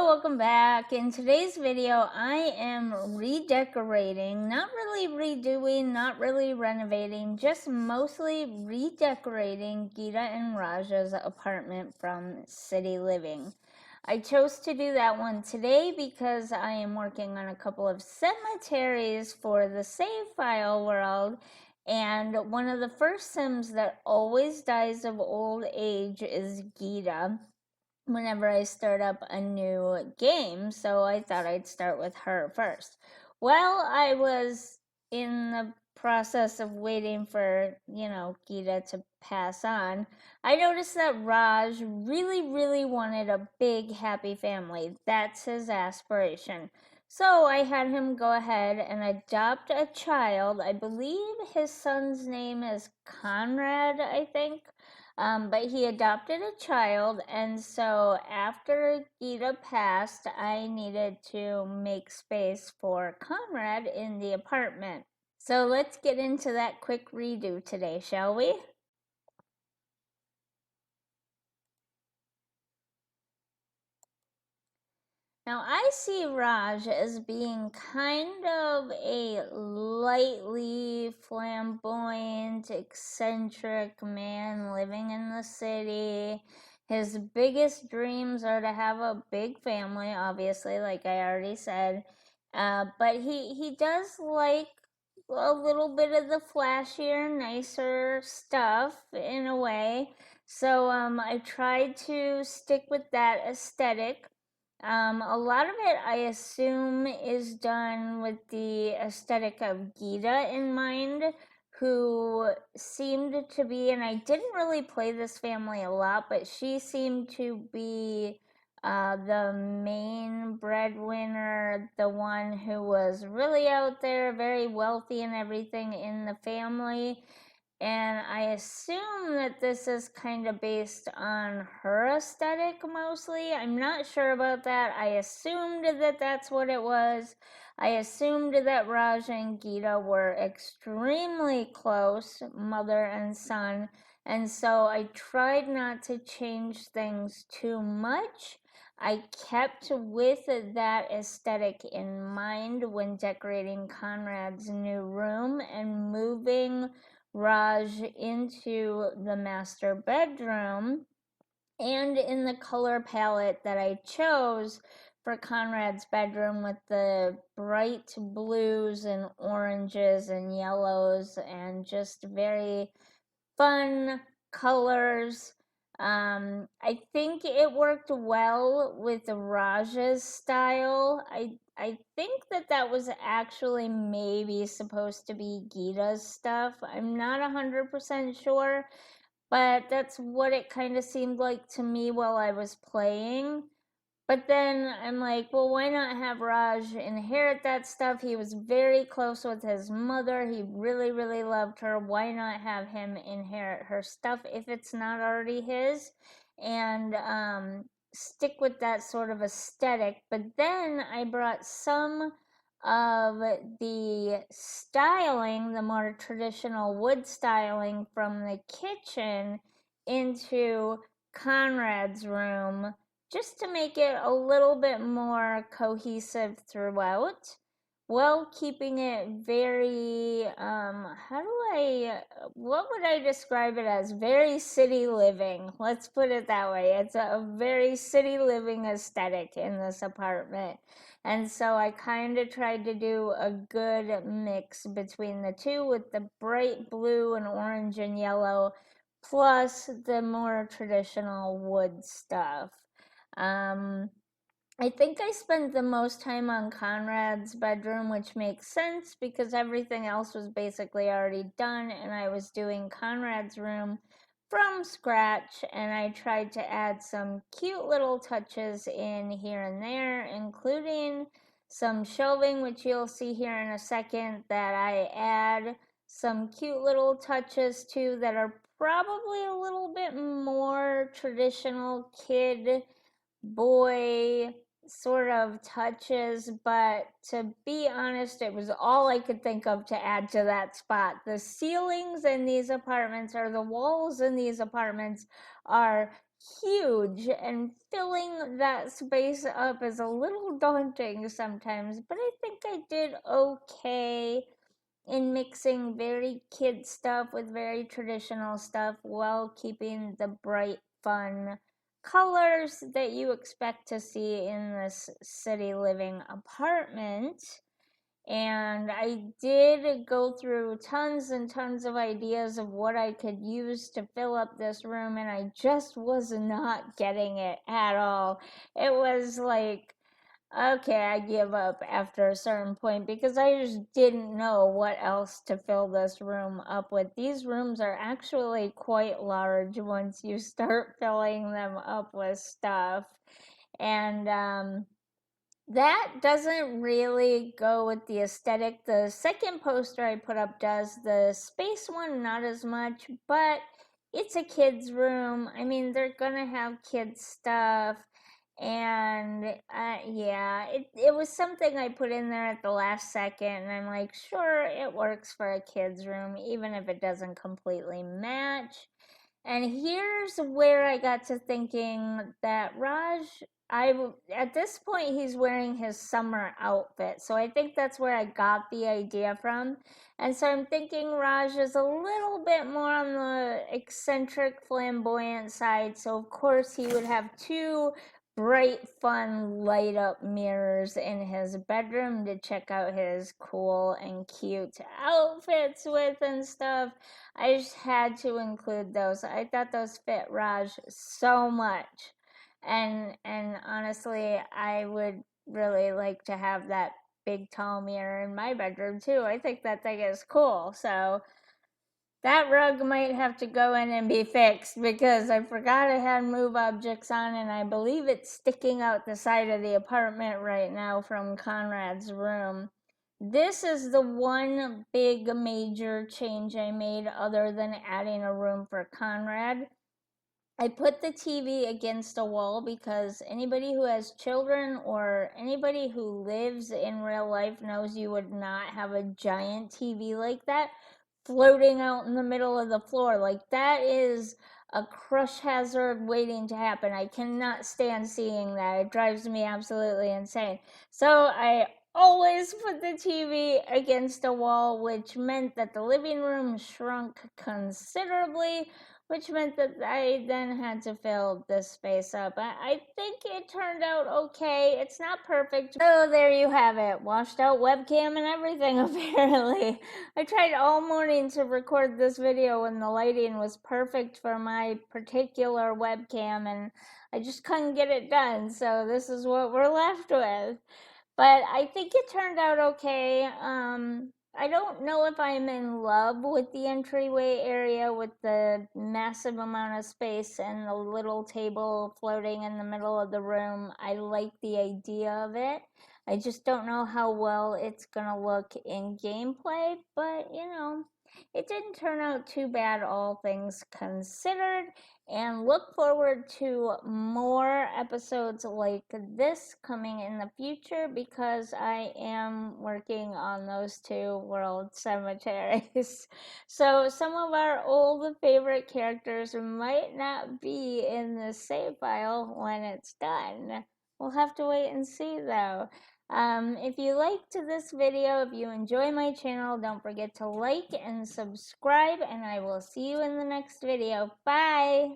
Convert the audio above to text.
welcome back. In today's video, I am redecorating, not really redoing, not really renovating, just mostly redecorating Geeta and Raj's apartment from City Living. I chose to do that one today because I am working on a couple of cemeteries for the save file world, and one of the first Sims that always dies of old age is Geeta whenever I start up a new game, so I thought I'd start with her first. While I was in the process of waiting for, Geeta to pass on, I noticed that Raj really wanted a big happy family. That's his aspiration. So I had him go ahead and adopt a child. I believe his son's name is Conrad, I think. But he adopted a child, and so after Geeta passed, I needed to make space for Conrad in the apartment. So let's get into that quick redo today, shall we? Now, I see Raj as being kind of a lightly flamboyant, eccentric man living in the city. His biggest dreams are to have a big family, obviously, like I already said. But he does like a little bit of the flashier, nicer stuff in a way. So I tried to stick with that aesthetic. A lot of it, I assume, is done with the aesthetic of Geeta in mind, who seemed to be, and I didn't really play this family a lot, but she seemed to be the main breadwinner, the one who was really out there, very wealthy and everything in the family. And I assume that this is kind of based on her aesthetic mostly. I'm not sure about that. I assumed that that's what it was. I assumed that Raj and Geeta were extremely close, mother and son. And so I tried not to change things too much. I kept with that aesthetic in mind when decorating Conrad's new room and moving Raj into the master bedroom, and in the color palette that I chose for Conrad's bedroom with the bright blues and oranges and yellows and just very fun colors. I think it worked well with Raj's style. I think that was actually maybe supposed to be Geeta's stuff. I'm not 100% sure, but that's what it kind of seemed like to me while I was playing. But then I'm like, well, why not have Raj inherit that stuff? He was very close with his mother. He really loved her. Why not have him inherit her stuff if it's not already his? And stick with that sort of aesthetic. But then I brought some of the styling, the more traditional wood styling from the kitchen into Conrad's room, just to make it a little bit more cohesive throughout, while keeping it very, what would I describe it as? Very city living. Let's put it that way. It's a very city living aesthetic in this apartment. And so I kind of tried to do a good mix between the two with the bright blue and orange and yellow, plus the more traditional wood stuff. Um, I think I spent the most time on Conrad's bedroom, which makes sense because everything else was basically already done, and I was doing Conrad's room from scratch, and I tried to add some cute little touches in here and there, including some shelving, which you'll see here in a second, that I add some cute little touches to that are probably a little bit more traditional kid boy sort of touches, but to be honest, it was all I could think of to add to that spot. The ceilings in these apartments, or the walls in these apartments, are huge, and filling that space up is a little daunting sometimes, but I think I did okay in mixing very kid stuff with very traditional stuff while keeping the bright, fun colors that you expect to see in this city living apartment. And I did go through tons and tons of ideas of what I could use to fill up this room, and I just was not getting it at all. It was like, okay, I give up after a certain point because I just didn't know what else to fill this room up with. These rooms are actually quite large once you start filling them up with stuff. And that doesn't really go with the aesthetic. The second poster I put up does. The space one, not as much, but it's a kid's room. I mean, they're gonna have kids stuff. And yeah, it was something I put in there at the last second, and I'm like, sure, it works for a kid's room, even if it doesn't completely match. And here's where I got to thinking that Raj, at this point he's wearing his summer outfit, so I think that's where I got the idea from. And so I'm thinking Raj is a little bit more on the eccentric, flamboyant side. So of course he would have two bright, fun, light up mirrors in his bedroom to check out his cool and cute outfits with and stuff. I just had to include those. I thought those fit Raj so much. And honestly, I would really like to have that big tall mirror in my bedroom too. I think that thing is cool. So that rug might have to go in and be fixed because I forgot I had move objects on, and I believe it's sticking out the side of the apartment right now from Conrad's room. This is the one big major change I made other than adding a room for Conrad. I put the TV against a wall because anybody who has children or anybody who lives in real life knows you would not have a giant TV like that floating out in the middle of the floor. Like, that is a crush hazard waiting to happen. I cannot stand seeing that. It drives me absolutely insane. So I always put the TV against a wall, which meant that the living room shrunk considerably, which meant that I then had to fill this space up. I think it turned out okay. It's not perfect. So there you have it. Washed out webcam and everything, apparently. I tried all morning to record this video when the lighting was perfect for my particular webcam, and I just couldn't get it done. So this is what we're left with. But I think it turned out okay. I don't know if I'm in love with the entryway area with the massive amount of space and the little table floating in the middle of the room. I like the idea of it. I just don't know how well it's gonna look in gameplay, but you know, it didn't turn out too bad, all things considered. And look forward to more episodes like this coming in the future because I am working on those two world cemeteries. So some of our old favorite characters might not be in the save file when it's done. We'll have to wait and see though. If you liked this video, if you enjoy my channel, don't forget to like and subscribe, and I will see you in the next video. Bye!